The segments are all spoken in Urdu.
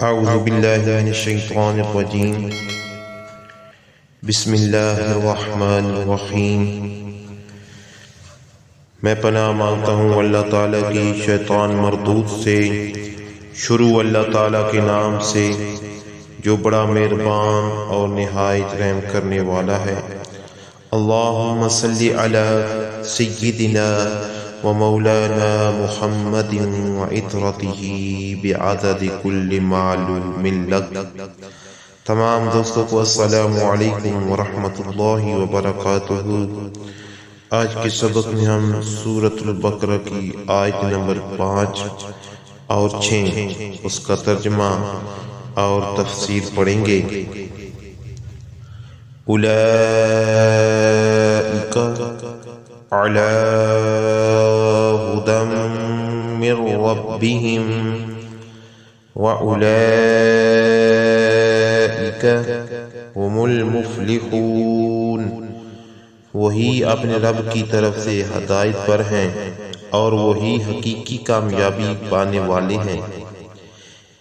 اعوذ باللہ من الشیطان الرجیم بسم اللہ الرحمن الرحیم۔ میں پناہ مانگتا ہوں اللہ تعالیٰ کی شیطان مردود سے۔ شروع اللہ تعالیٰ کے نام سے جو بڑا مہربان اور نہایت رحم کرنے والا ہے۔ اللہم صلی علی سیدنا و مولانا محمد وعطرتہ بعدد کل معلوم لک۔ تمام دوستوں کو السلام علیکم ورحمۃ اللہ وبرکاتہ۔ آج کے سبق میں ہم سورۃ البقرہ کی آیت نمبر 5 اور 6 اس کا ترجمہ اور تفسیر پڑھیں گے۔ اولئک علی ہدی من ربہم واولئک هم المفلحون۔ وہی اپنے رب کی طرف سے ہدایت پر ہیں اور وہی حقیقی کامیابی پانے والے ہیں۔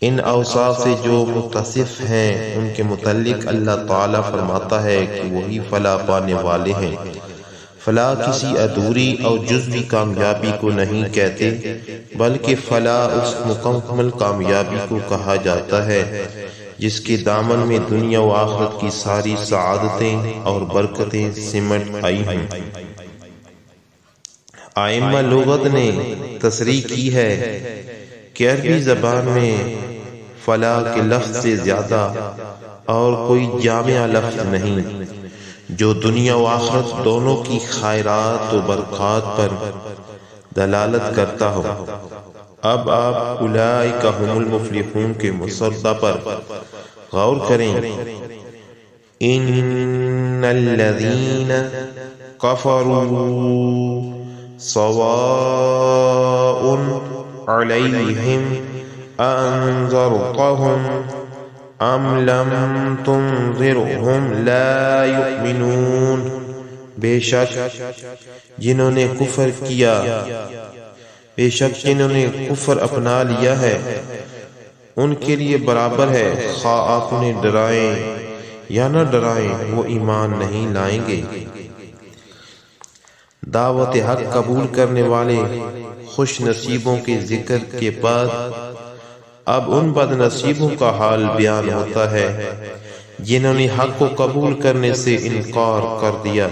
ان اوصاف سے جو متصف ہیں ان کے متعلق اللہ تعالیٰ فرماتا ہے کہ وہی فلاح پانے والے ہیں۔ فلاح کسی ادھوری اور جزوی کامیابی کو نہیں کہتے بلکہ فلاح اس مکمل کامیابی کو کہا جاتا ہے جس کے دامن میں دنیا و آخرت کی ساری سعادتیں اور برکتیں سمٹ آئی ہیں۔ ائمہ لغت نے تصریح کی ہے کہ عربی زبان میں فلاح کے لفظ سے زیادہ اور کوئی جامع لفظ نہیں جو دنیا و آخرت دونوں کی خیرات و برکات پر دلالت کرتا ہو۔ اب آپ اولئک هم المفلحون کے مصدع پر غور کریں۔ ان الذین کفروا سواء علیہم انذرتہم ام لم تنذرہم لا یؤمنون۔ بے شک جنہوں نے کفر کیا، بے شک جنہوں نے کفر اپنا لیا ہے ان کے لیے برابر ہے، خواہ آپ انہیں ڈرائیں یا نہ ڈرائیں وہ ایمان نہیں لائیں گے۔ دعوت حق قبول کرنے والے خوش نصیبوں کے ذکر کے بعد اب ان بد نصیبوں کا حال بیان ہوتا ہے جنہوں نے حق کو قبول کرنے سے انکار کر دیا۔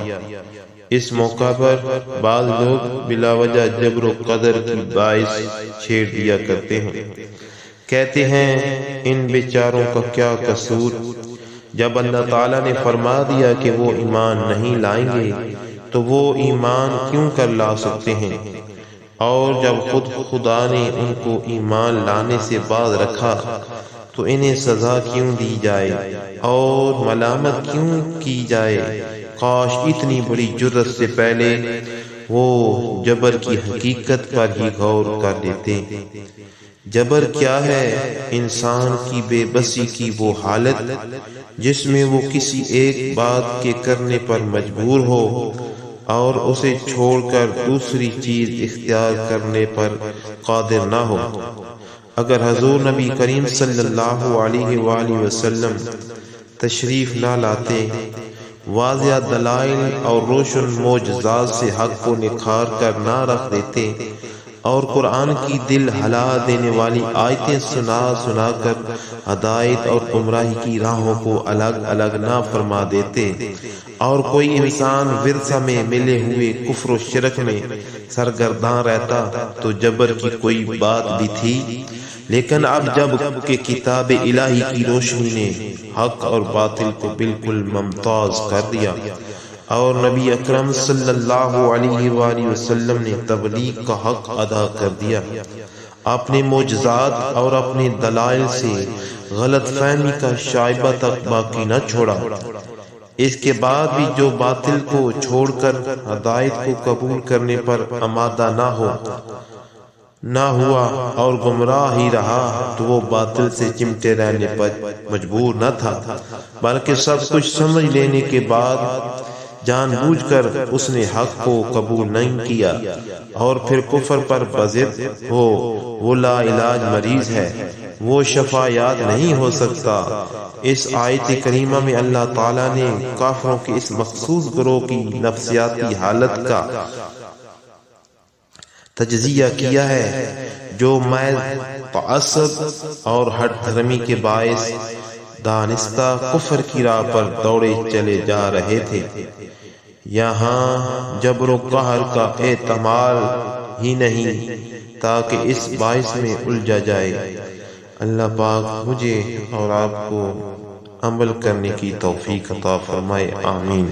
اس موقع پر بعض لوگ بلا وجہ جبر و قدر کی باعث چھیڑ دیا کرتے ہیں، کہتے ہیں ان بیچاروں کا کیا قصور، جب اللہ تعالیٰ نے فرما دیا کہ وہ ایمان نہیں لائیں گے تو وہ ایمان کیوں کر لا سکتے ہیں، اور جب خود خدا نے ان کو ایمان لانے سے باز رکھا تو انہیں سزا کیوں دی جائے اور ملامت کیوں کی جائے۔ کاش اتنی بڑی جرأت سے پہلے وہ جبر کی حقیقت پر ہی غور کر لیتے۔ جبر کیا ہے؟ انسان کی بے بسی کی وہ حالت جس میں وہ کسی ایک بات کے کرنے پر مجبور ہو اور اسے چھوڑ کر دوسری چیز اختیار کرنے پر قادر نہ ہو۔ اگر حضور نبی کریم صلی اللہ علیہ وآلہ وسلم تشریف نہ لاتے، واضح دلائل اور روشن معجزات سے حق کو نکھار کر نہ رکھ دیتے اور قرآن کی دل ہلا دینے والی آیتیں سنا سنا کر ہدایت اور گمراہی کی راہوں کو الگ الگ نہ فرما دیتے اور کوئی انسان ورثہ میں ملے ہوئے کفر و شرک میں سرگرداں رہتا تو جبر کی کوئی بات بھی تھی۔ لیکن اب جب کہ کتاب الہی کی روشنی نے حق اور باطل کو بالکل ممتاز کر دیا اور نبی اکرم صلی اللہ علیہ وآلہ وسلم نے تبلیغ کا حق ادا کر دیا، اپنے معجزات اور اپنے دلائل سے غلط فہمی کا شائبہ تک باقی نہ چھوڑا، اس کے بعد بھی جو باطل کو چھوڑ کر ہدایت کو قبول کرنے پر آمادہ نہ ہوا اور گمراہ ہی رہا تو وہ باطل سے چمٹے رہنے پر مجبور نہ تھا، بلکہ سب کچھ سمجھ لینے کے بعد جان بوجھ کر اس نے حق کو قبول نہیں کیا اور پھر کفر پر بضد ہو، وہ لا علاج مریض ہے، وہ شفا یاب نہیں ہو سکتا۔ اس آیت کریمہ میں اللہ تعالیٰ نے کافروں کی اس مخصوص گروہ کی نفسیاتی حالت کا تجزیہ کیا ہے جو محض تعصب اور ہٹ دھرمی کے باعث دانستہ کفر کی راہ پر دوڑے چلے جا رہے تھے۔ یہاں جبر و قہر کا احتمال ہی نہیں تاکہ اس باعث میں الجھا جائے۔ اللہ پاک مجھے اور آپ کو عمل کرنے کی توفیق عطا فرمائے، آمین۔